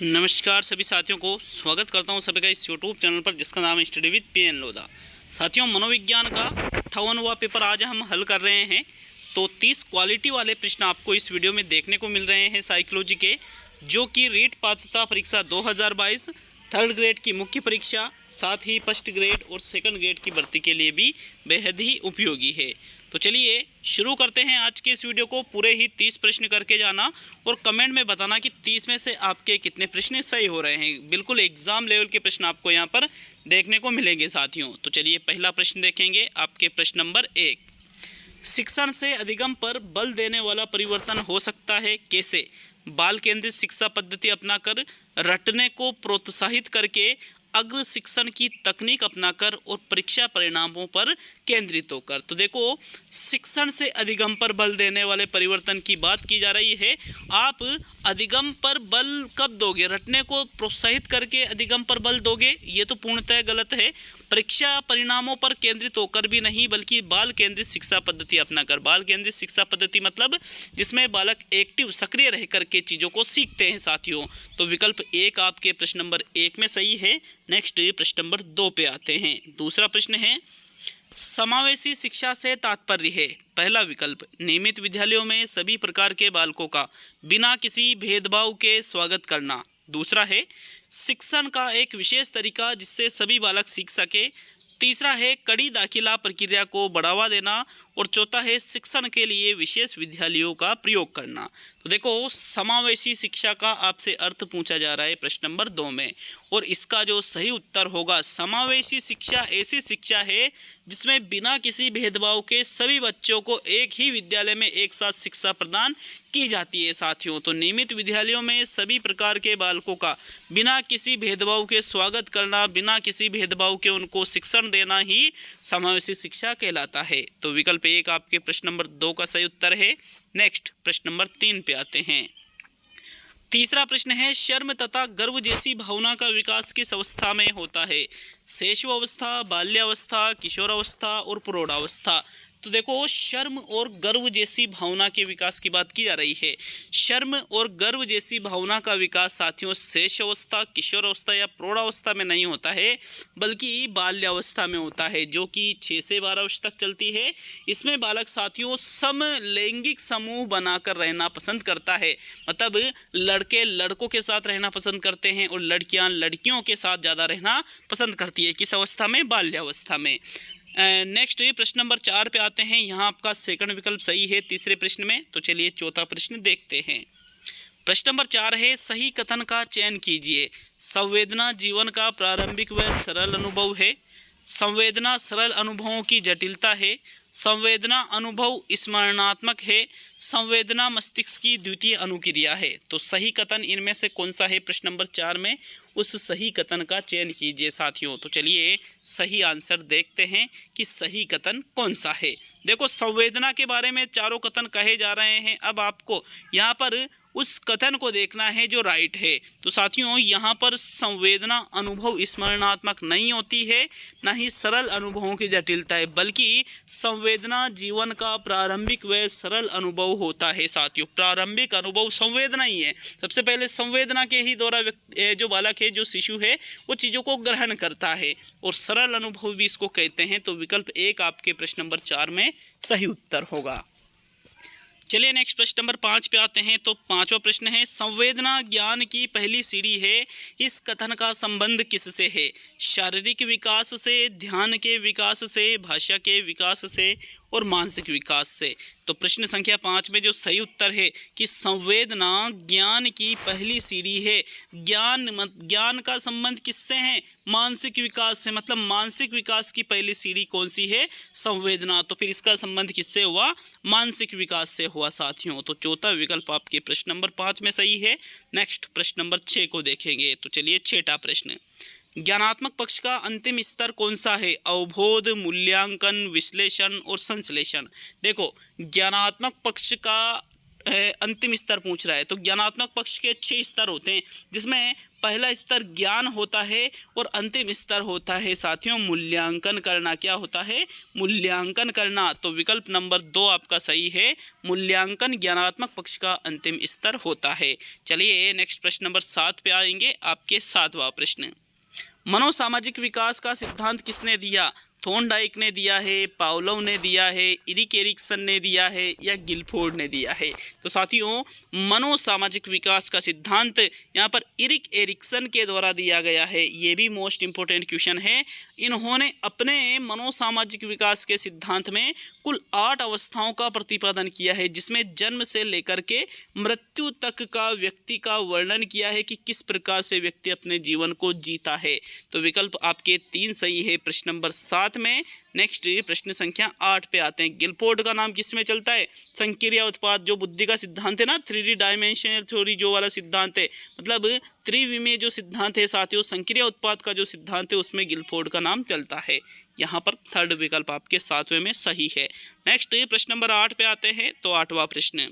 नमस्कार सभी साथियों को स्वागत करता हूं सभी का इस यूट्यूब चैनल पर जिसका नाम है स्टडी विद पीएन लोधा। साथियों, मनोविज्ञान का 58वां पेपर आज हम हल कर रहे हैं। तो 30 क्वालिटी वाले प्रश्न आपको इस वीडियो में देखने को मिल रहे हैं साइकोलॉजी के, जो कि रीट पात्रता परीक्षा 2022 थर्ड ग्रेड की मुख्य परीक्षा, साथ ही फर्स्ट ग्रेड और सेकंड ग्रेड की भर्ती के लिए भी बेहद ही उपयोगी है। तो चलिए शुरू करते हैं आज के इस वीडियो को। पूरे ही 30 प्रश्न करके जाना और कमेंट में बताना कि 30 में से आपके कितने प्रश्न सही हो रहे हैं। बिल्कुल एग्जाम लेवल के प्रश्न आपको यहाँ पर देखने को मिलेंगे साथियों। तो चलिए पहला प्रश्न देखेंगे, आपके प्रश्न नंबर 1। शिक्षण से अधिगम पर बल देने वाला परिवर्तन हो सकता है कैसे? बाल केंद्रित शिक्षा पद्धति अपनाकर, रटने को प्रोत्साहित करके, अग्र शिक्षण की तकनीक अपनाकर और परीक्षा परिणामों पर केंद्रित होकर। तो देखो, शिक्षण से अधिगम पर बल देने वाले परिवर्तन की बात की जा रही है। आप अधिगम पर बल कब दोगे? रटने को प्रोत्साहित करके अधिगम पर बल दोगे? ये तो पूर्णतः गलत है। परीक्षा परिणामों पर केंद्रित होकर भी नहीं, बल्कि बाल केंद्रित शिक्षा पद्धति अपनाकर। बाल केंद्रित शिक्षा पद्धति मतलब जिसमें बालक एक्टिव सक्रिय रह करके चीज़ों को सीखते हैं साथियों। तो विकल्प 1 आपके प्रश्न नंबर 1 में सही है। नेक्स्ट प्रश्न नंबर 2 पे आते हैं। दूसरा प्रश्न है, समावेशी शिक्षा से तात्पर्य है? पहला विकल्प, नियमित विद्यालयों में सभी प्रकार के बालकों का बिना किसी भेदभाव के स्वागत करना। दूसरा है, शिक्षण का एक विशेष तरीका जिससे सभी बालक सीख सके। तीसरा है, कड़ी दाखिला प्रक्रिया को बढ़ावा देना। और चौथा है, शिक्षण के लिए विशेष विद्यालयों का प्रयोग करना। तो देखो, समावेशी शिक्षा का आपसे अर्थ पूछा जा रहा है प्रश्न नंबर 2 में, और इसका जो सही उत्तर होगा, समावेशी शिक्षा ऐसी शिक्षा है जिसमें बिना किसी भेदभाव के सभी बच्चों को एक ही विद्यालय में एक साथ शिक्षा प्रदान की जाती है साथियों। तो नियमित विद्यालयों में सभी प्रकार के बालकों का बिना किसी भेदभाव के स्वागत करना, बिना किसी भेदभाव के उनको शिक्षण देना ही समावेशी शिक्षा कहलाता है। तो विकल्प 1 आपके प्रश्न नंबर 2 का सही उत्तर है। नेक्स्ट प्रश्न नंबर 3 पे आते हैं। तीसरा प्रश्न है, शर्म तथा गर्व जैसी भावना का विकास किस अवस्था में होता है? शैशवावस्था, बाल्यावस्था, किशोरावस्था और प्रौढ़ावस्था। तो देखो, शर्म और गर्व जैसी भावना के विकास की बात की जा रही है। शर्म और गर्व जैसी भावना का विकास साथियों शैशवावस्था, किशोरावस्था या प्रौढ़ावस्था में नहीं होता है, बल्कि बाल्यावस्था में होता है, जो कि 6 से 12 वर्ष तक चलती है। इसमें बालक साथियों समलैंगिक समूह बनाकर रहना पसंद करता है। मतलब लड़के लड़कों के साथ रहना पसंद करते हैं और लड़कियां लड़कियों के साथ ज़्यादा रहना पसंद करती है। किस अवस्था में? बाल्यावस्था में। नेक्स्ट प्रश्न नंबर 4 पे आते हैं। यहाँ आपका सेकंड विकल्प सही है तीसरे प्रश्न में। तो चलिए चौथा प्रश्न देखते हैं। प्रश्न नंबर 4 है, सही कथन का चयन कीजिए। संवेदना जीवन का प्रारंभिक व सरल अनुभव है। संवेदना सरल अनुभवों की जटिलता है। संवेदना अनुभव स्मरणात्मक है। संवेदना मस्तिष्क की द्वितीय अनुक्रिया है। तो सही कथन इनमें से कौन सा है? प्रश्न नंबर 4 में उस सही कथन का चयन कीजिए साथियों। तो चलिए सही आंसर देखते हैं कि सही कथन कौन सा है। देखो, संवेदना के बारे में चारों कथन कहे जा रहे हैं। अब आपको यहाँ पर उस कथन को देखना है जो राइट है। तो साथियों, यहाँ पर संवेदना अनुभव स्मरणात्मक नहीं होती है, ना ही सरल अनुभवों की जटिलता है, बल्कि संवेदना जीवन का प्रारंभिक व सरल अनुभव होता है साथियों। प्रारंभिक अनुभव संवेदना ही है। सबसे पहले संवेदना के ही द्वारा जो बालक है, जो शिशु है, वो चीज़ों को ग्रहण करता है, और सरल अनुभव भी इसको कहते हैं। तो विकल्प 1 आपके प्रश्न नंबर 4 में सही उत्तर होगा। चलिए नेक्स्ट प्रश्न नंबर 5 पे आते हैं। तो 5वां प्रश्न है, संवेदना ज्ञान की पहली सीढ़ी है। इस कथन का संबंध किससे है? शारीरिक विकास से, ध्यान के विकास से, भाषा के विकास से और मानसिक विकास से। तो प्रश्न संख्या 5 में जो सही उत्तर है कि संवेदना ज्ञान की पहली सीढ़ी है। ज्ञान का संबंध किससे है? मानसिक विकास से। मतलब मानसिक विकास की पहली सीढ़ी कौन सी है? संवेदना। तो फिर इसका संबंध किससे हुआ? मानसिक विकास से हुआ साथियों। तो चौथा विकल्प आपके प्रश्न नंबर 5 में सही है। नेक्स्ट प्रश्न नंबर 6 को देखेंगे। तो चलिए छठा प्रश्न, ज्ञानात्मक पक्ष का अंतिम स्तर कौन सा है? अवबोध, मूल्यांकन, विश्लेषण और संश्लेषण। देखो, ज्ञानात्मक पक्ष का अंतिम स्तर पूछ रहा है। तो ज्ञानात्मक पक्ष के 6 स्तर होते हैं, जिसमें पहला स्तर ज्ञान होता है और अंतिम स्तर होता है साथियों मूल्यांकन करना। क्या होता है? मूल्यांकन करना। तो विकल्प नंबर 2 आपका सही है, मूल्यांकन ज्ञानात्मक पक्ष का अंतिम स्तर होता है। चलिए नेक्स्ट प्रश्न नंबर 7 पे आएंगे। आपके 7वां प्रश्न, मनोसामाजिक विकास का सिद्धांत किसने दिया? थॉर्नडाइक ने दिया है, पावलोव ने दिया है, इरिक एरिक्सन ने दिया है या गिलफोर्ड ने दिया है? तो साथियों मनोसामाजिक विकास का सिद्धांत यहाँ पर इरिक एरिक्सन के द्वारा दिया गया है। ये भी मोस्ट इंपोर्टेंट क्वेश्चन है। इन्होंने अपने मनोसामाजिक विकास के सिद्धांत में कुल 8 अवस्थाओं का प्रतिपादन किया है, जिसमें जन्म से लेकर के मृत्यु तक का व्यक्ति का वर्णन किया है कि किस प्रकार से व्यक्ति अपने जीवन को जीता है। तो विकल्प आपके 3 सही है प्रश्न नंबर 7 में। नेक्स्ट प्रश्न संख्या 8 पे आते हैं। गिलफोर्ड का नाम किसमें चलता है? संक्रिया उत्पाद, जो बुद्धि का सिद्धांत है ना, 3D डायमेंशनल थ्योरी जो वाला सिद्धांत है, मतलब त्रिविमीय जो सिद्धांत है साथियों, संक्रिया उत्पाद का जो सिद्धांत है उसमें गिलफोर्ड का नाम चलता है। यहाँ पर थर्ड विकल्प आपके 7वें में सही है। नेक्स्ट प्रश्न नंबर 8 पे आते हैं। तो 8वां प्रश्न,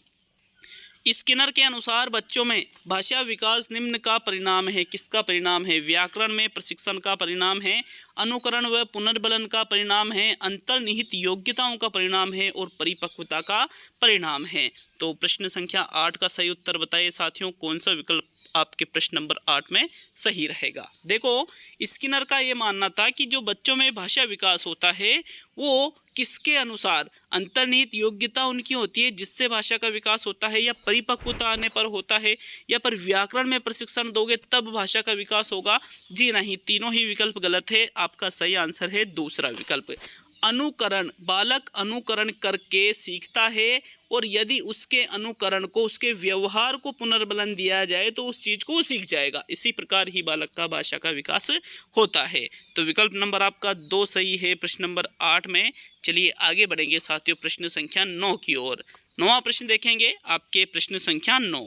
स्किनर के अनुसार बच्चों में भाषा विकास निम्न का परिणाम है। किसका परिणाम है? व्याकरण में प्रशिक्षण का परिणाम है, अनुकरण व पुनर्बलन का परिणाम है, अंतर्निहित योग्यताओं का परिणाम है और परिपक्वता का परिणाम है। तो प्रश्न संख्या 8 का सही उत्तर बताइए साथियों, कौन सा विकल्प आपके प्रश्न नंबर 8 में सही रहेगा? देखो स्किनर का ये मानना था कि जो बच्चों में भाषा विकास होता है वो किसके अनुसार, अंतर्निहित योग्यता उनकी होती है जिससे भाषा का विकास होता है, या परिपक्वता आने पर होता है, या पर व्याकरण में प्रशिक्षण दोगे तब भाषा का विकास होगा? जी नहीं, तीनों ही विकल्प गलत है। आपका सही आंसर है दूसरा विकल्प, अनुकरण। बालक अनुकरण करके सीखता है और यदि उसके अनुकरण को, उसके व्यवहार को पुनर्बलन दिया जाए तो उस चीज को वो सीख जाएगा। इसी प्रकार ही बालक का भाषा का विकास होता है। तो विकल्प नंबर आपका 2 सही है प्रश्न नंबर 8 में। चलिए आगे बढ़ेंगे साथियों प्रश्न संख्या 9 की ओर। 9वां प्रश्न देखेंगे आपके प्रश्न संख्या 9,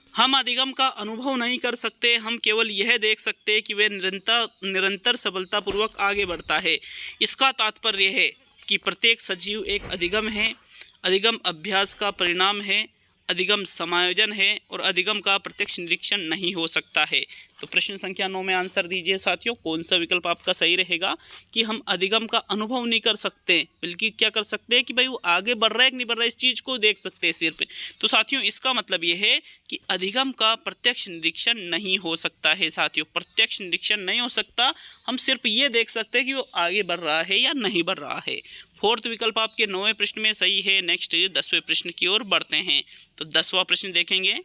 हम अधिगम का अनुभव नहीं कर सकते, हम केवल यह देख सकते हैं कि वे निरंतर सफलतापूर्वक आगे बढ़ता है। इसका तात्पर्य है कि प्रत्येक सजीव एक अधिगम है, अधिगम अभ्यास का परिणाम है, अधिगम समायोजन है और अधिगम का प्रत्यक्ष निरीक्षण नहीं हो सकता है। तो प्रश्न संख्या 9 में आंसर दीजिए साथियों, कौन सा विकल्प आपका सही रहेगा कि हम अधिगम का अनुभव नहीं कर सकते, बल्कि क्या कर सकते हैं कि भाई वो आगे बढ़ रहा है कि नहीं बढ़ रहा है, इस चीज़ को देख सकते हैं सिर्फ। तो साथियों इसका मतलब ये है कि अधिगम का प्रत्यक्ष निरीक्षण नहीं हो सकता है साथियों, प्रत्यक्ष निरीक्षण नहीं हो सकता, हम सिर्फ ये देख सकते हैं कि वो आगे बढ़ रहा है या नहीं बढ़ रहा है। फोर्थ विकल्प आपके 9वें प्रश्न में सही है। नेक्स्ट 10वें प्रश्न की ओर बढ़ते हैं। तो 10वां प्रश्न देखेंगे,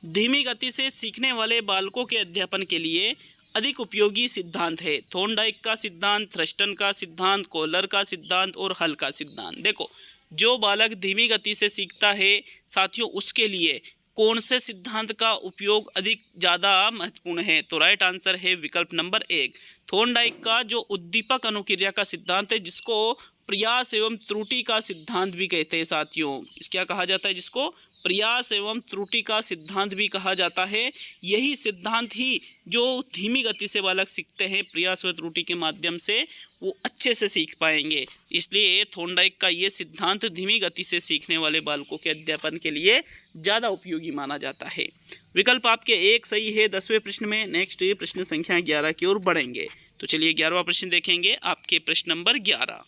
धीमी गति से सीखने वाले बालकों के अध्यापन के लिए अधिक उपयोगी सिद्धांत है। थॉर्नडाइक का सिद्धांत, थ्रस्टन का सिद्धांत, कोहलर का सिद्धांत और हल का सिद्धांत। देखो जो बालक धीमी गति से सीखता है साथियों उसके लिए कौन से सिद्धांत का उपयोग अधिक ज़्यादा महत्वपूर्ण है? तो राइट आंसर है विकल्प नंबर 1, थॉर्नडाइक का जो उद्दीपक अनुक्रिया का सिद्धांत है, जिसको प्रयास एवं त्रुटि का सिद्धांत भी कहते हैं साथियों। क्या कहा जाता है? जिसको प्रयास एवं त्रुटि का सिद्धांत भी कहा जाता है। यही सिद्धांत ही जो धीमी गति से बालक सीखते हैं, प्रयास व त्रुटि के माध्यम से वो अच्छे से सीख पाएंगे। इसलिए थॉर्नडाइक का ये सिद्धांत धीमी गति से सीखने वाले बालकों के अध्यापन के लिए ज़्यादा उपयोगी माना जाता है। विकल्प आपके 1 सही है 10वें प्रश्न में। नेक्स्ट प्रश्न संख्या 11 की ओर बढ़ेंगे। तो चलिए 11वां प्रश्न देखेंगे आपके प्रश्न नंबर 11,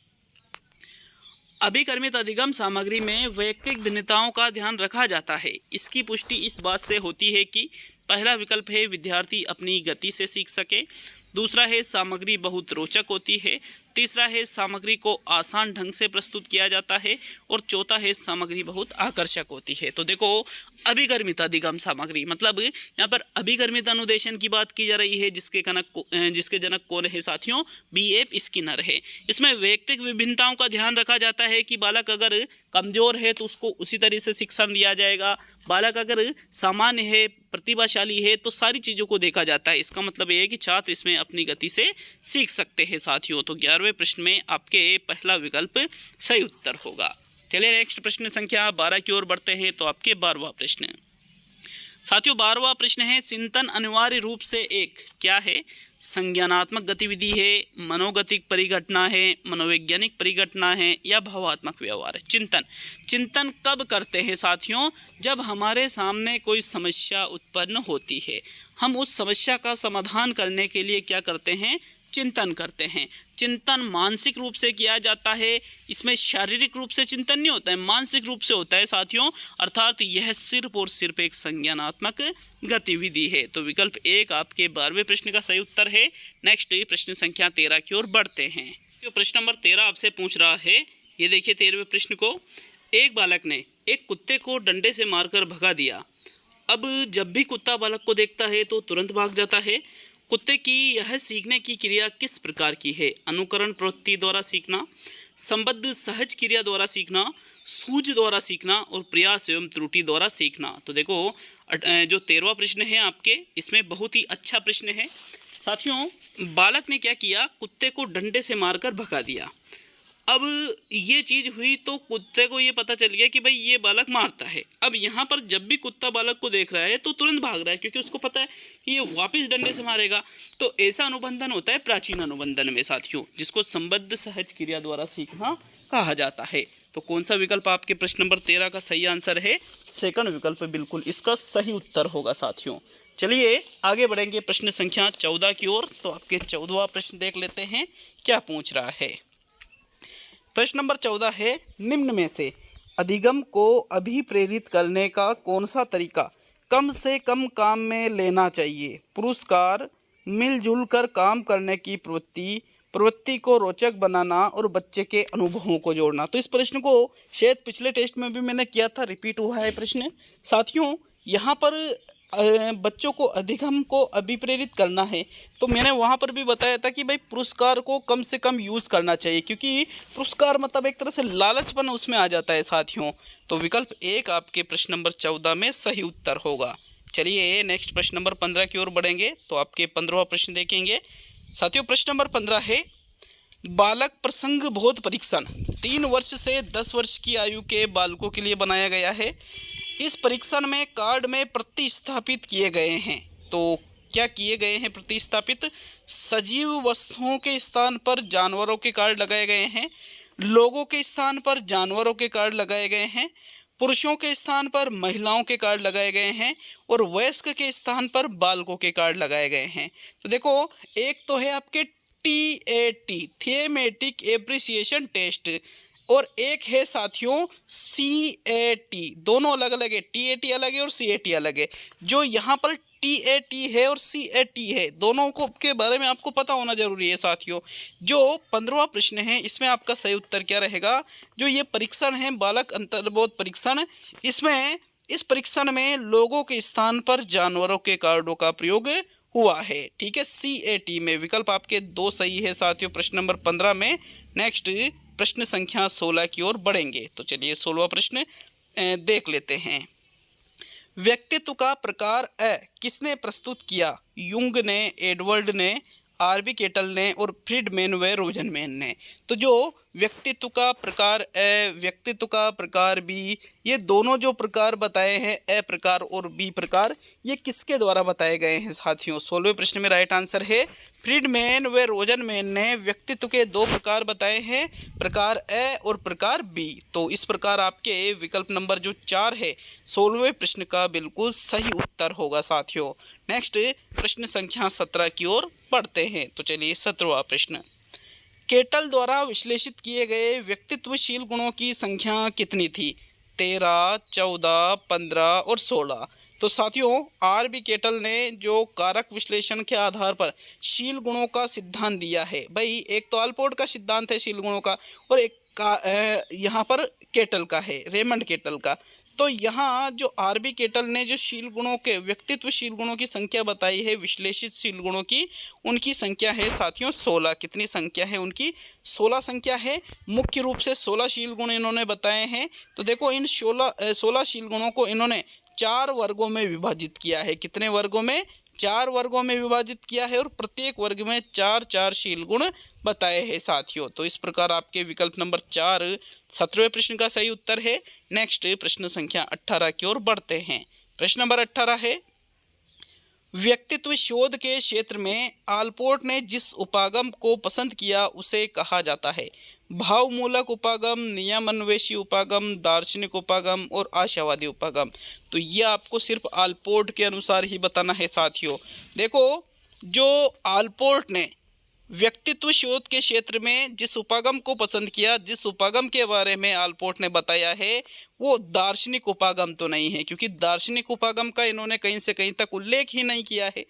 अभिकर्मित अधिगम सामग्री में वैयक्तिक भिन्नताओं का ध्यान रखा जाता है। इसकी पुष्टि इस बात से होती है कि पहला विकल्प है विद्यार्थी अपनी गति से सीख सके, दूसरा है सामग्री बहुत रोचक होती है, तीसरा है सामग्री को आसान ढंग से प्रस्तुत किया जाता है और चौथा है सामग्री बहुत आकर्षक होती है। तो देखो अभिकर्मित अधिगम सामग्री मतलब यहाँ पर अभिकर्मित अनुदेशन की बात की जा रही है, जिसके जनक कौन है साथियों? B.F. स्किनर है। इसमें वैयक्तिक विभिन्नताओं का ध्यान रखा जाता है कि बालक अगर कमजोर है तो उसको उसी तरह से शिक्षण दिया जाएगा, बालक अगर सामान्य है, प्रतिभाशाली है तो सारी चीज़ों को देखा जाता है। इसका मतलब ये है कि छात्र इसमें अपनी गति से सीख सकते हैं साथियों। तो 11वें प्रश्न में आपके पहला विकल्प सही उत्तर होगा। चलिए नेक्स्ट प्रश्न संख्या 12 की ओर बढ़ते हैं। तो आपके 12वां प्रश्न, साथियों 12वां प्रश्न है, चिंतन अनिवार्य रूप से एक क्या है? संज्ञानात्मक गतिविधि है, मनोगतिक परिघटना है, मनोवैज्ञानिक परिघटना है या भावात्मक व्यवहार है? चिंतन कब करते हैं साथियों? जब हमारे सामने कोई समस्या उत्पन्न होती है, हम उस समस्या का समाधान करने के लिए क्या करते हैं? चिंतन करते हैं। चिंतन मानसिक रूप से किया जाता है, इसमें शारीरिक रूप से चिंतन नहीं होता है, मानसिक रूप से होता है साथियों, अर्थात यह सिर्फ और सिर्फ एक संज्ञानात्मक गतिविधि है। तो विकल्प एक आपके 12वें प्रश्न का सही उत्तर है। नेक्स्ट प्रश्न संख्या 13 की ओर बढ़ते हैं। तो प्रश्न नंबर 13 आपसे पूछ रहा है, ये देखिए 13वें प्रश्न को, एक बालक ने एक कुत्ते को डंडे से मारकर भगा दिया। अब जब भी कुत्ता बालक को देखता है तो तुरंत भाग जाता है। कुत्ते की यह सीखने की क्रिया किस प्रकार की है? अनुकरण प्रवृत्ति द्वारा सीखना, संबद्ध सहज क्रिया द्वारा सीखना, सूझ द्वारा सीखना और प्रयास एवं त्रुटि द्वारा सीखना। तो देखो जो 13वां प्रश्न है आपके, इसमें बहुत ही अच्छा प्रश्न है साथियों। बालक ने क्या किया? कुत्ते को डंडे से मारकर भगा दिया। अब ये चीज़ हुई तो कुत्ते को ये पता चल गया कि भाई ये बालक मारता है। अब यहाँ पर जब भी कुत्ता बालक को देख रहा है तो तुरंत भाग रहा है, क्योंकि उसको पता है कि ये वापस डंडे से मारेगा। तो ऐसा अनुबंधन होता है प्राचीन अनुबंधन में साथियों, जिसको संबद्ध सहज क्रिया द्वारा सीखना कहा जाता है। तो कौन सा विकल्प आपके प्रश्न नंबर 13 का सही आंसर है? सेकंड विकल्प बिल्कुल इसका सही उत्तर होगा साथियों। चलिए आगे बढ़ेंगे प्रश्न संख्या 14 की ओर। तो आपके 14वां प्रश्न देख लेते हैं क्या पूछ रहा है। प्रश्न नंबर 14 है, निम्न में से अधिगम को अभिप्रेरित करने का कौन सा तरीका कम से कम काम में लेना चाहिए? पुरस्कार, मिलजुल कर काम करने की प्रवृत्ति को रोचक बनाना और बच्चे के अनुभवों को जोड़ना। तो इस प्रश्न को शायद पिछले टेस्ट में भी मैंने किया था, रिपीट हुआ है प्रश्न साथियों। यहाँ पर बच्चों को अधिगम को अभिप्रेरित करना है, तो मैंने वहाँ पर भी बताया था कि भाई पुरस्कार को कम से कम यूज़ करना चाहिए, क्योंकि पुरस्कार मतलब एक तरह से लालचपन उसमें आ जाता है साथियों। तो विकल्प एक आपके प्रश्न नंबर 14 में सही उत्तर होगा। चलिए नेक्स्ट प्रश्न नंबर 15 की ओर बढ़ेंगे। तो आपके 15वां प्रश्न देखेंगे साथियों। प्रश्न नंबर 15 है, बालक प्रसंग बोध परीक्षण 3 वर्ष से 10 वर्ष की आयु के बालकों के लिए बनाया गया है। इस परीक्षण में कार्ड में प्रतिस्थापित किए गए हैं। तो क्या किए गए हैं प्रतिस्थापित? सजीव वस्तुओं के स्थान पर जानवरों के कार्ड लगाए गए हैं, लोगों के स्थान पर जानवरों के कार्ड लगाए गए हैं, पुरुषों के स्थान पर महिलाओं के कार्ड लगाए गए हैं और वयस्क के स्थान पर बालकों के कार्ड लगाए गए हैं। तो देखो एक तो है आपके TAT थीमेटिक एप्रिसिएशन टेस्ट, और एक है साथियों CAT। दोनों अलग अलग है, TAT अलग है और CAT अलग है। जो यहाँ पर TAT है और CAT है, दोनों को के बारे में आपको पता होना जरूरी है साथियों। जो 15वां प्रश्न है इसमें आपका सही उत्तर क्या रहेगा? जो ये परीक्षण है बालक अंतर्बोध परीक्षण, इसमें इस परीक्षण में लोगों के स्थान पर जानवरों के कार्डों का प्रयोग हुआ है। ठीक है, CAT में विकल्प आपके 2 सही है साथियों प्रश्न नंबर 15 में। नेक्स्ट प्रश्न संख्या 16 की ओर बढ़ेंगे। तो चलिए 16वां प्रश्न देख लेते हैं। व्यक्तित्व का प्रकार अ किसने प्रस्तुत किया? युंग ने, एडवर्ड ने, आरबी केटल ने और फ्रीडमैन व रोजनमैन ने। तो जो व्यक्तित्व का प्रकार अ, व्यक्तित्व का प्रकार बी, ये दोनों जो प्रकार बताए हैं अ प्रकार और बी प्रकार, ये किसके द्वारा बताए गए हैं साथियों? 16वें प्रश्न में राइट आंसर है फ्रीडमैन व रोजनमैन ने व्यक्तित्व के 2 प्रकार बताए हैं, प्रकार अ और प्रकार बी। तो इस प्रकार आपके विकल्प नंबर जो 4 है 16वें प्रश्न का बिल्कुल सही उत्तर होगा साथियों। नेक्स्ट प्रश्न संख्या 17 की ओर बढ़ते हैं। तो चलिए 17वां प्रश्न, केटल द्वारा विश्लेषित किए गए व्यक्तित्वशील गुणों की संख्या कितनी थी? 13, 14, 15 और 16। तो साथियों आरबी केटल ने जो कारक विश्लेषण के आधार पर शील गुणों का सिद्धांत दिया है, भाई एक तो आलपोर्ट का सिद्धांत है शील गुणों का और एक का यहाँ पर केटल का है, रेमंड केटल का। तो यहाँ जो आरबी केटल ने जो शील गुणों के व्यक्तित्वशील गुणों की संख्या बताई है, विश्लेषित शील गुणों की, उनकी संख्या है साथियों 16। कितनी संख्या है उनकी? 16 संख्या है। मुख्य रूप से 16 शील गुण इन्होंने बताए हैं। तो देखो इन 16 शील गुणों को इन्होंने 4 वर्गों में विभाजित किया है। कितने वर्गों में? 4 वर्गों में विभाजित किया है और प्रत्येक वर्ग में 4 शील गुण बताए हैं साथियों। तो इस प्रकार आपके विकल्प नंबर 4 17वें प्रश्न का सही उत्तर है। नेक्स्ट प्रश्न संख्या 18 की ओर बढ़ते हैं। प्रश्न नंबर 18 है, व्यक्तित्व शोध के क्षेत्र में आलपोर्ट ने जिस उपागम को पसंद किया उसे कहा जाता है? भावमूलक उपागम, नियमान्वेषी उपागम, दार्शनिक उपागम और आशावादी उपागम। तो ये आपको सिर्फ आलपोर्ट के अनुसार ही बताना है साथियों। देखो, जो आलपोर्ट ने व्यक्तित्व शोध के क्षेत्र में जिस उपागम को पसंद किया, जिस उपागम के बारे में आलपोर्ट ने बताया है, वो दार्शनिक उपागम तो नहीं है, क्योंकि दार्शनिक उपागम का इन्होंने कहीं से कहीं तक उल्लेख ही नहीं किया है।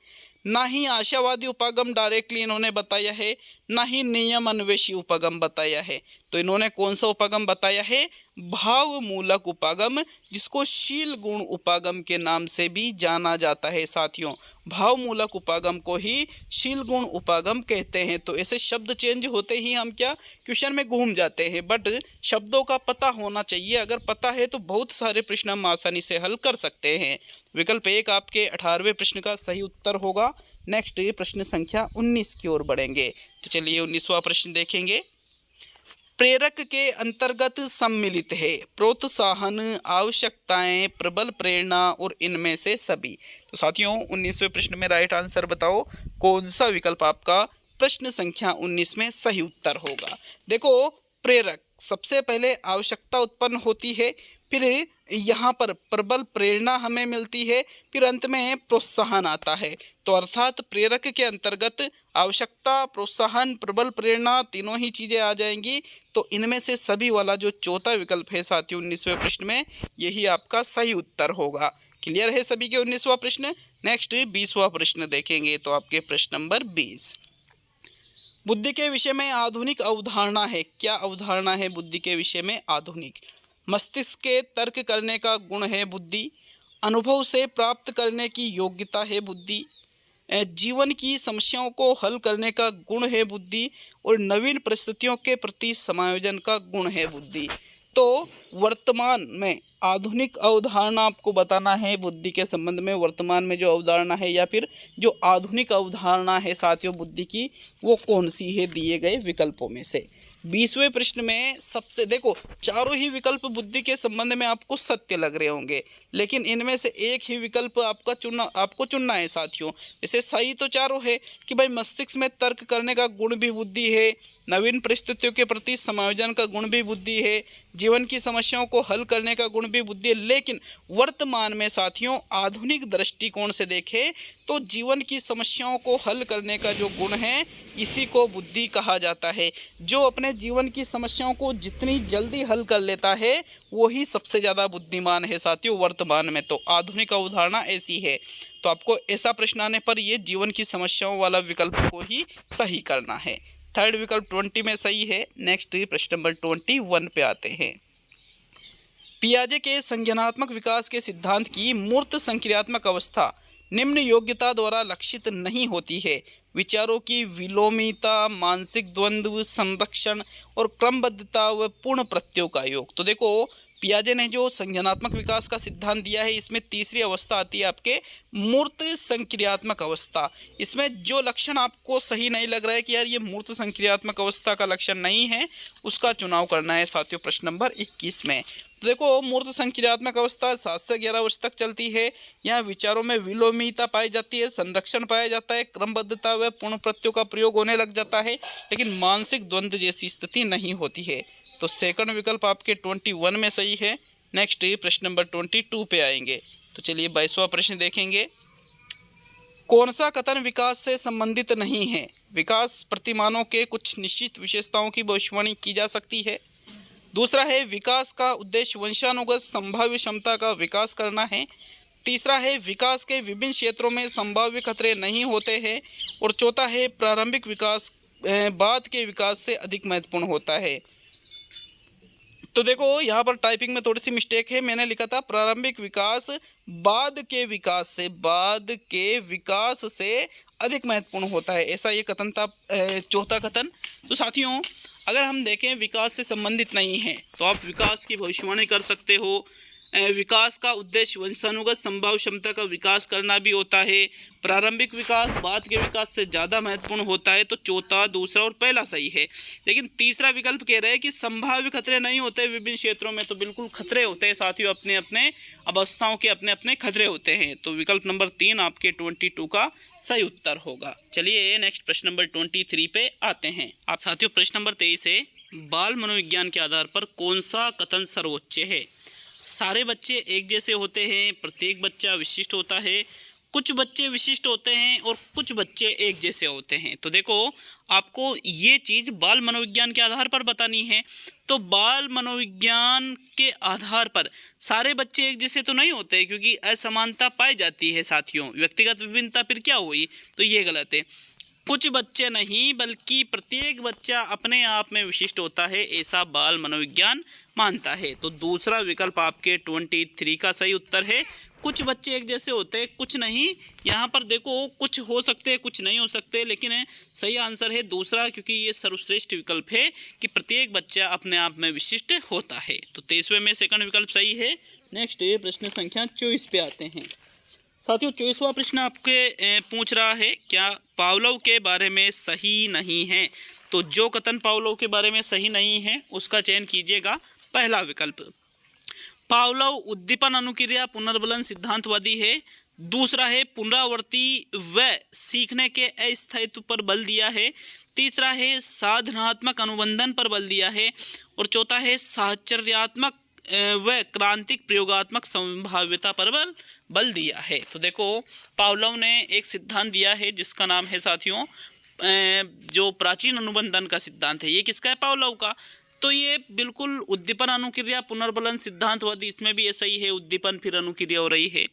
ना ही आशावादी उपागम डायरेक्टली इन्होंने बताया है, ना ही नियम अन्वेषी उपागम बताया है। तो इन्होंने कौन सा उपागम बताया है? भाव मूलक उपागम, जिसको शील गुण उपागम के नाम से भी जाना जाता है साथियों। भाव मूलक उपागम को ही शील गुण उपागम कहते हैं। तो ऐसे शब्द चेंज होते ही हम क्या क्वेश्चन में घूम जाते हैं, बट शब्दों का पता होना चाहिए। अगर पता है तो बहुत सारे प्रश्न हम आसानी से हल कर सकते हैं। विकल्प 1 आपके 18वें प्रश्न का सही उत्तर होगा। नेक्स्ट प्रश्न संख्या 19 की ओर बढ़ेंगे। तो चलिए 19वां प्रश्न देखेंगे। प्रेरक के अंतर्गत सम्मिलित है प्रोत्साहन, आवश्यकताएं, प्रबल प्रेरणा और इनमें से सभी। तो साथियों 19वें प्रश्न में राइट आंसर बताओ, कौन सा विकल्प आपका प्रश्न संख्या 19 में सही उत्तर होगा? देखो, प्रेरक, सबसे पहले आवश्यकता उत्पन्न होती है, फिर यहाँ पर प्रबल प्रेरणा हमें मिलती है, फिर अंत में प्रोत्साहन आता है। तो अर्थात प्रेरक के अंतर्गत आवश्यकता, प्रोत्साहन, प्रबल प्रेरणा तीनों ही चीज़ें आ जाएंगी। तो इनमें से सभी वाला जो चौथा विकल्प है साथियों 19वें प्रश्न में, यही आपका सही उत्तर होगा। क्लियर है सभी के 19वां प्रश्न? नेक्स्ट 20वां प्रश्न देखेंगे। तो आपके प्रश्न नंबर 20, बुद्धि के विषय में आधुनिक अवधारणा है। क्या अवधारणा है बुद्धि के विषय में आधुनिक? मस्तिष्क के तर्क करने का गुण है बुद्धि, अनुभव से प्राप्त करने की योग्यता है बुद्धि, जीवन की समस्याओं को हल करने का गुण है बुद्धि, और नवीन परिस्थितियों के प्रति समायोजन का गुण है बुद्धि। तो वर्तमान में आधुनिक अवधारणा आपको बताना है बुद्धि के संबंध में। वर्तमान में जो अवधारणा है या फिर जो आधुनिक अवधारणा है साथियों बुद्धि की, वो कौन सी है दिए गए विकल्पों में से? 20वें प्रश्न में सबसे, देखो, चारों ही विकल्प बुद्धि के संबंध में आपको सत्य लग रहे होंगे, लेकिन इनमें से एक ही विकल्प आपको चुनना है साथियों। इसे सही तो चारों है कि भाई मस्तिष्क में तर्क करने का गुण भी बुद्धि है, नवीन परिस्थितियों के प्रति समायोजन का गुण भी बुद्धि है, जीवन की समस्याओं को हल करने का गुण भी बुद्धि है। लेकिन वर्तमान में साथियों आधुनिक दृष्टिकोण से देखें तो जीवन की समस्याओं को हल करने का जो गुण है, इसी को बुद्धि कहा जाता है। जो अपने जीवन की समस्याओं को जितनी जल्दी हल कर लेता है, वही सबसे ज़्यादा बुद्धिमान है साथियों वर्तमान में। तो आधुनिक अवधारणा ऐसी है। तो आपको ऐसा प्रश्न आने पर ये जीवन की समस्याओं वाला विकल्प को ही सही करना है। थर्ड विकल्प 20 में सही है। नेक्स्ट प्रश्न नंबर 21 पे आते हैं। पियाजे के संज्ञानात्मक विकास के सिद्धांत की मूर्त संक्रियात्मक अवस्था निम्न योग्यता द्वारा लक्षित नहीं होती है: विचारों की विलोमिता, मानसिक द्वंद्व, संरक्षण और क्रमबद्धता व पूर्ण प्रत्ययों का योग। तो देखो, पियाजे ने जो संज्ञानात्मक विकास का सिद्धांत दिया है, इसमें तीसरी अवस्था आती है आपके मूर्त संक्रियात्मक अवस्था। इसमें जो लक्षण आपको सही नहीं लग रहा है कि यार ये मूर्त संक्रियात्मक अवस्था का लक्षण नहीं है, उसका चुनाव करना है साथियों प्रश्न नंबर 21 में। तो देखो, मूर्त संक्रियात्मक अवस्था 7 से 11 वर्ष तक चलती है। यहाँ विचारों में विलोमिता पाई जाती है, संरक्षण पाया जाता है, क्रमबद्धता व पूर्ण प्रत्ययों का प्रयोग होने लग जाता है, लेकिन मानसिक द्वंद्व जैसी स्थिति नहीं होती है। तो सेकंड विकल्प आपके 21 में सही है। नेक्स्ट प्रश्न नंबर 22 पे आएंगे। तो चलिए 22वां प्रश्न देखेंगे। कौन सा कथन विकास से संबंधित नहीं है? विकास प्रतिमानों के कुछ निश्चित विशेषताओं की भविष्यवाणी की जा सकती है। दूसरा है विकास का उद्देश्य वंशानुगत संभाव्य क्षमता का विकास करना है। तीसरा है विकास के विभिन्न क्षेत्रों में संभाव्य खतरे नहीं होते हैं। और चौथा है प्रारंभिक विकास बाद के विकास से अधिक महत्वपूर्ण होता है। तो देखो, यहाँ पर टाइपिंग में थोड़ी सी मिस्टेक है। मैंने लिखा था प्रारंभिक विकास बाद के विकास से अधिक महत्वपूर्ण होता है, ऐसा ये कथन था, चौथा कथन। तो साथियों, अगर हम देखें विकास से संबंधित नहीं है तो आप विकास की भविष्यवाणी कर सकते हो। विकास का उद्देश्य वंशानुगत संभाव क्षमता का विकास करना भी होता है। प्रारंभिक विकास बाद के विकास से ज़्यादा महत्वपूर्ण होता है। तो चौथा, दूसरा और पहला सही है। लेकिन तीसरा विकल्प कह रहा है कि संभाव्य खतरे नहीं होते विभिन्न क्षेत्रों में, तो बिल्कुल खतरे होते हैं साथियों, अपने अपने अवस्थाओं के अपने अपने खतरे होते हैं। तो विकल्प नंबर 3 आपके 22 का सही उत्तर होगा। चलिए नेक्स्ट प्रश्न नंबर 23 पे आते हैं। आप साथियों प्रश्न नंबर 23 है, बाल मनोविज्ञान के आधार पर कौन सा कथन सर्वोच्च है? सारे बच्चे एक जैसे होते हैं, प्रत्येक बच्चा विशिष्ट होता है, कुछ बच्चे विशिष्ट होते हैं और कुछ बच्चे एक जैसे होते हैं। तो देखो आपको ये चीज़ बाल मनोविज्ञान के आधार पर बतानी है। तो बाल मनोविज्ञान के आधार पर सारे बच्चे एक जैसे तो नहीं होते, क्योंकि असमानता पाई जाती है साथियों। व्यक्तिगत विभिन्नता फिर क्या हुई? तो ये गलत है। कुछ बच्चे नहीं बल्कि प्रत्येक बच्चा अपने आप में विशिष्ट होता है, ऐसा बाल मनोविज्ञान मानता है। तो दूसरा विकल्प आपके 23 का सही उत्तर है। कुछ बच्चे एक जैसे होते हैं, कुछ नहीं। यहाँ पर देखो कुछ हो सकते हैं, कुछ नहीं हो सकते, लेकिन सही आंसर है दूसरा, क्योंकि ये सर्वश्रेष्ठ विकल्प है कि प्रत्येक बच्चा अपने आप में विशिष्ट होता है। तो 23वें में सेकंड विकल्प सही है। नेक्स्ट प्रश्न संख्या 24 पे आते हैं। साथियों 24वां प्रश्न आपके पूछ रहा है, क्या पावलोव के बारे में सही नहीं है? तो जो कथन पावलोव के बारे में सही नहीं है उसका चयन कीजिएगा। पहला विकल्प, पावलोव उद्दीपन अनुक्रिया पुनर्बलन सिद्धांतवादी है। दूसरा है पुनरावर्ती व सीखने के अस्थायित्व पर बल दिया है। तीसरा है साधनात्मक अनुबंधन पर बल दिया है। और चौथा है साहचर्यात्मक व क्रांतिक प्रयोगात्मक संभाव्यता पर बल दिया है। तो देखो पावलोव ने एक सिद्धांत दिया है जिसका नाम है साथियों जो प्राचीन अनुबंधन का सिद्धांत है। ये किसका है? पावलोव का। तो ये बिल्कुल उद्दीपन अनुक्रिया पुनर्बलन सिद्धांतवादी, इसमें भी ऐसा ही है, उद्दीपन फिर अनुक्रिया हो रही है।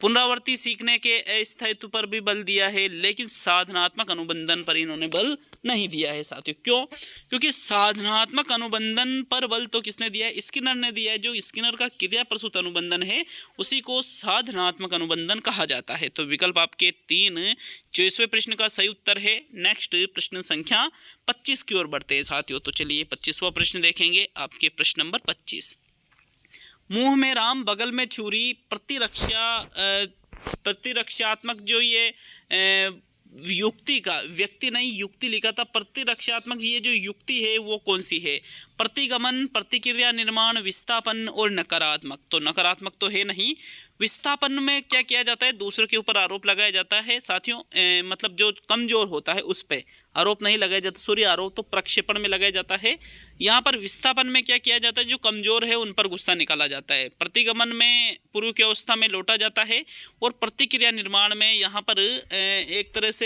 पुनरावर्ती सीखने के अस्थायित्व पर भी बल दिया है, लेकिन साधनात्मक अनुबंधन पर इन्होंने बल नहीं दिया है साथियों। क्यों? क्योंकि साधनात्मक अनुबंधन पर बल तो किसने दिया है? स्किनर ने दिया है। जो स्किनर का क्रिया प्रसूत अनुबंधन है उसी को साधनात्मक अनुबंधन कहा जाता है। तो विकल्प आपके 3 24वें प्रश्न का सही उत्तर है। नेक्स्ट प्रश्न संख्या 25 की ओर बढ़ते हैं साथियों। तो चलिए 25वां प्रश्न देखेंगे। आपके प्रश्न नंबर 25, मुंह में राम बगल में छुरी, प्रतिरक्षात्मक जो ये युक्ति का, व्यक्ति नहीं युक्ति लिखा था, प्रतिरक्षात्मक ये जो युक्ति है वो कौन सी है? प्रतिगमन, प्रतिक्रिया निर्माण, विस्थापन और नकारात्मक। तो नकारात्मक तो है नहीं। विस्थापन में क्या किया जाता है? दूसरों के ऊपर आरोप लगाया जाता है साथियों, मतलब जो कमजोर होता है उस पे आरोप नहीं लगाया जाता। सॉरी, आरोप तो प्रक्षेपण में लगाया जाता है। यहाँ पर विस्थापन में क्या किया जाता है? जो कमजोर है उन पर गुस्सा निकाला जाता है। प्रतिगमन में पूर्व की अवस्था में लौटा जाता है। और प्रतिक्रिया निर्माण में यहाँ पर एक तरह से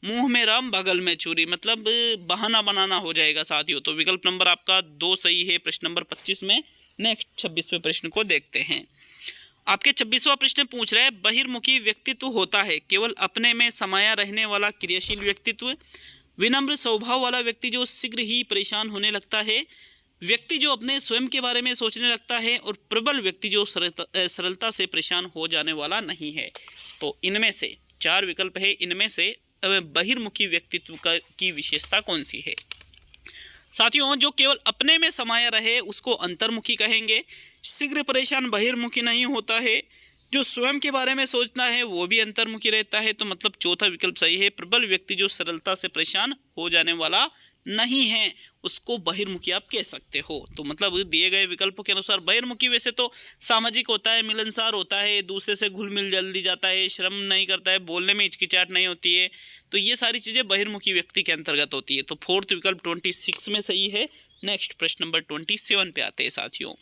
मुंह में राम बगल में छुरी, मतलब बहाना बनाना हो जाएगा साथियों। तो विकल्प नंबर आपका 2 सही है प्रश्न नंबर 25 में। नेक्स्ट 26वें प्रश्न को देखते हैं। आपके 26वां प्रश्न पूछ रहे हैं, बहिर्मुखी व्यक्तित्व होता है केवल अपने में समाया रहने वाला क्रियाशील व्यक्तित्व, विनम्र स्वभाव वाला व्यक्ति जो शीघ्र ही परेशान होने लगता है, व्यक्ति जो अपने स्वयं के बारे में सोचने लगता है, और प्रबल व्यक्ति जो सरलता से परेशान हो जाने वाला नहीं है। तो इनमें से 4 विकल्प है, इनमें से बहिर्मुखी व्यक्तित्व की विशेषता कौन सी है? साथियों जो केवल अपने में समाया रहे उसको अंतर्मुखी कहेंगे। शीघ्र परेशान बहिर्मुखी नहीं होता है। जो स्वयं के बारे में सोचना है वो भी अंतर्मुखी रहता है। तो मतलब चौथा विकल्प सही है। प्रबल व्यक्ति जो सरलता से परेशान हो जाने वाला नहीं है उसको बहिर्मुखी आप कह सकते हो। तो मतलब दिए गए विकल्पों के अनुसार बहिर्मुखी वैसे तो सामाजिक होता है, मिलनसार होता है, दूसरे से घुल मिल जल्दी जाता है, श्रम नहीं करता है, बोलने में हिचकिचाहट नहीं होती है। तो ये सारी चीज़ें बहिर्मुखी व्यक्ति के अंतर्गत होती है। तो फोर्थ विकल्प 26 में सही है। नेक्स्ट प्रश्न नंबर 27 पे आते हैं साथियों।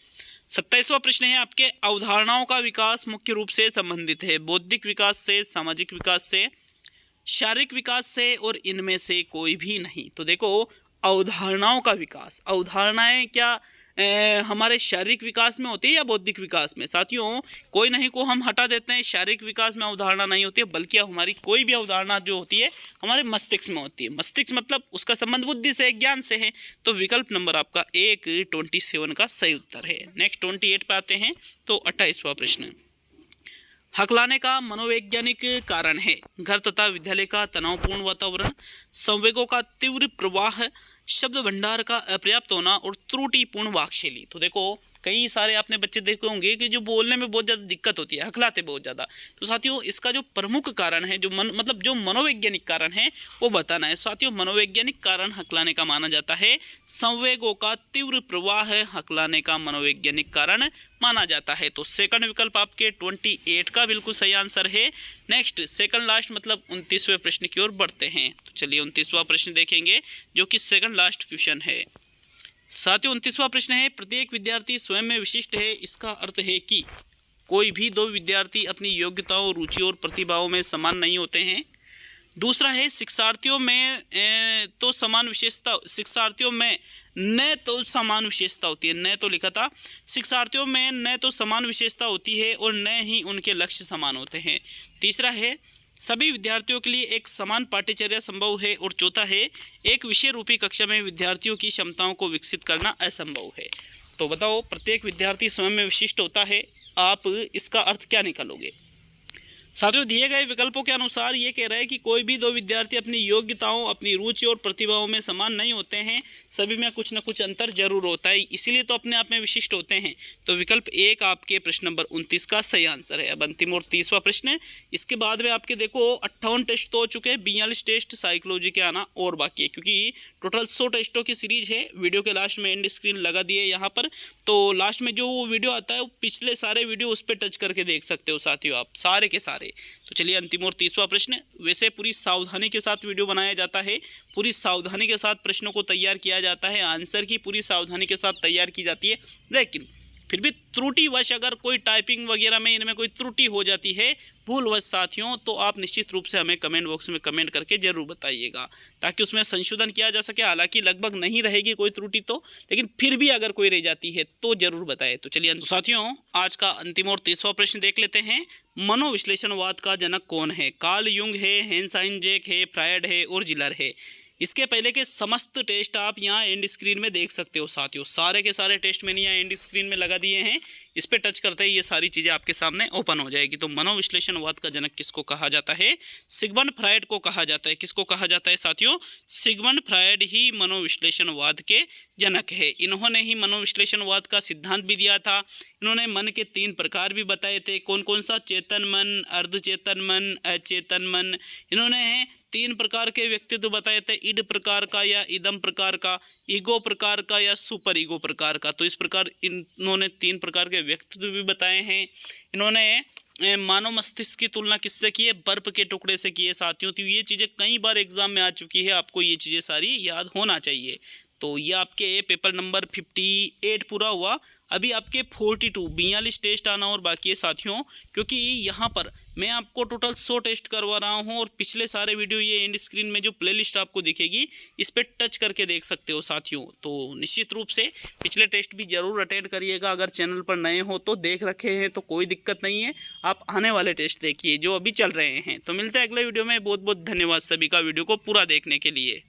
27वां प्रश्न है आपके, अवधारणाओं का विकास मुख्य रूप से संबंधित है बौद्धिक विकास से, सामाजिक विकास से, शारीरिक विकास से, और इनमें से कोई भी नहीं। तो देखो अवधारणाओं का विकास, अवधारणाएं क्या हमारे शारीरिक विकास में होती है या बौद्धिक विकास में? साथियों कोई नहीं को हम हटा देते हैं, शारीरिक विकास में अवधारणा नहीं होती है, बल्कि हमारी कोई भी अवधारणा जो होती है हमारे मस्तिष्क में होती है। मस्तिष्क मतलब उसका संबंध बुद्धि से, ज्ञान से है। तो विकल्प नंबर आपका 1 27 का सही उत्तर है। नेक्स्ट 28 पे आते हैं। तो 28वां प्रश्न, हकलाने का मनोवैज्ञानिक कारण है घर तथा विद्यालय का तनावपूर्ण वातावरण, संवेगों का तीव्र प्रवाह, शब्द भंडार का अपर्याप्त होना और त्रुटिपूर्ण वाक्शैली। तो देखो कई सारे आपने बच्चे देखे होंगे कि जो बोलने में बहुत ज़्यादा दिक्कत होती है, हकलाते बहुत ज़्यादा। तो साथियों इसका जो प्रमुख कारण है, जो जो मनोवैज्ञानिक कारण है वो बताना है। साथियों मनोवैज्ञानिक कारण हकलाने का माना जाता है संवेगों का तीव्र प्रवाह हकलाने का मनोवैज्ञानिक कारण माना जाता है। तो सेकंड विकल्प आपके 28 का बिल्कुल सही आंसर है। नेक्स्ट सेकंड लास्ट मतलब 29वें प्रश्न की ओर बढ़ते हैं। तो चलिए 29वां प्रश्न देखेंगे जो कि सेकंड लास्ट क्वेश्चन है। साथियों 29वां प्रश्न है, प्रत्येक विद्यार्थी स्वयं में विशिष्ट है। इसका अर्थ है कि कोई भी दो विद्यार्थी अपनी योग्यताओं, रुचि और प्रतिभाओं में समान नहीं होते हैं। दूसरा है शिक्षार्थियों में तो समान विशेषता, शिक्षार्थियों में न तो समान विशेषता होती है, न तो लिखा था, शिक्षार्थियों में न तो समान विशेषता होती है और न ही उनके लक्ष्य समान होते हैं। तीसरा है सभी विद्यार्थियों के लिए एक समान पाठ्यचर्या संभव है। और चौथा है एक विषय रूपी कक्षा में विद्यार्थियों की क्षमताओं को विकसित करना असंभव है। तो बताओ प्रत्येक विद्यार्थी स्वयं में विशिष्ट होता है, आप इसका अर्थ क्या निकालोगे? साथियों दिए गए विकल्पों के अनुसार ये कह रहा है कि कोई भी दो विद्यार्थी अपनी योग्यताओं, अपनी रुचि और प्रतिभाओं में समान नहीं होते हैं, सभी में कुछ न कुछ अंतर जरूर होता है, इसीलिए तो अपने आप में विशिष्ट होते हैं। तो विकल्प 1 आपके प्रश्न नंबर 29 का सही आंसर है। अब अंतिम और 30वां प्रश्न, इसके बाद में आपके देखो 58 टेस्ट तो हो चुके हैं, 42 टेस्ट साइकोलॉजी के आना और बाकी है, क्योंकि टोटल 100 टेस्टों की सीरीज है। वीडियो के लास्ट में एंड स्क्रीन लगा दिए यहाँ पर, तो लास्ट में जो वीडियो आता है वो पिछले सारे वीडियो उस पर टच करके देख सकते हो साथियों आप, सारे के सारे। तो चलिए अंतिम और 30वां प्रश्न, वैसे पूरी सावधानी के साथ वीडियो बनाया जाता है, पूरी सावधानी के साथ प्रश्नों को तैयार किया जाता है, आंसर की पूरी सावधानी के साथ तैयार की जाती है, लेकिन फिर भी त्रुटिवश अगर कोई टाइपिंग वगैरह में इनमें कोई त्रुटि हो जाती है भूलवश साथियों, तो आप निश्चित रूप से हमें कमेंट बॉक्स में कमेंट करके जरूर बताइएगा ताकि उसमें संशोधन किया जा सके। हालांकि लगभग नहीं रहेगी कोई त्रुटि तो, लेकिन फिर भी अगर कोई रह जाती है तो जरूर बताएं। तो चलिए साथियों आज का अंतिम और 30वां प्रश्न देख लेते हैं। मनोविश्लेषणवाद का जनक कौन है? कार्ल युंग है, हेंस हाइंजेक है, फ्रायड है और जिलर है। इसके पहले के समस्त टेस्ट आप यहाँ एंड स्क्रीन में देख सकते हो साथियों, सारे के सारे टेस्ट मैंने यहाँ एंड स्क्रीन में लगा दिए हैं, इस पे टच करते ही ये सारी चीज़ें आपके सामने ओपन हो जाएगी। तो मनोविश्लेषणवाद का जनक किसको कहा जाता है? सिगमंड फ्रायड को कहा जाता है। किसको कहा जाता है साथियों? सिगमंड फ्रायड ही मनोविश्लेषणवाद के जनक है। इन्होंने ही मनोविश्लेषणवाद का सिद्धांत भी दिया था। इन्होंने मन के 3 प्रकार भी बताए थे, कौन कौन सा? चेतन मन, अर्धचेतन मन, अचेतन मन। इन्होंने 3 प्रकार के व्यक्तित्व बताए थे, इड प्रकार का या इदम प्रकार का, ईगो प्रकार का या सुपर ईगो प्रकार का। तो इस प्रकार इन्होंने 3 प्रकार के व्यक्तित्व भी बताए हैं। इन्होंने मानव मस्तिष्क की तुलना किससे की है? बर्फ के टुकड़े से की है साथियों। तो ये चीज़ें कई बार एग्जाम में आ चुकी है, आपको ये चीज़ें सारी याद होना चाहिए। तो ये आपके पेपर नंबर 58 पूरा हुआ। अभी आपके 42 टेस्ट आना और बाकी है साथियों, क्योंकि यहाँ पर मैं आपको टोटल 100 टेस्ट करवा रहा हूँ और पिछले सारे वीडियो ये एंड स्क्रीन में जो प्लेलिस्ट आपको दिखेगी इस पर टच करके देख सकते हो साथियों। तो निश्चित रूप से पिछले टेस्ट भी जरूर अटेंड करिएगा। अगर चैनल पर नए हो तो देख रखे हैं तो कोई दिक्कत नहीं है, आप आने वाले टेस्ट देखिए जो अभी चल रहे हैं। तो मिलते हैं अगले वीडियो में। बहुत बहुत धन्यवाद सभी का वीडियो को पूरा देखने के लिए।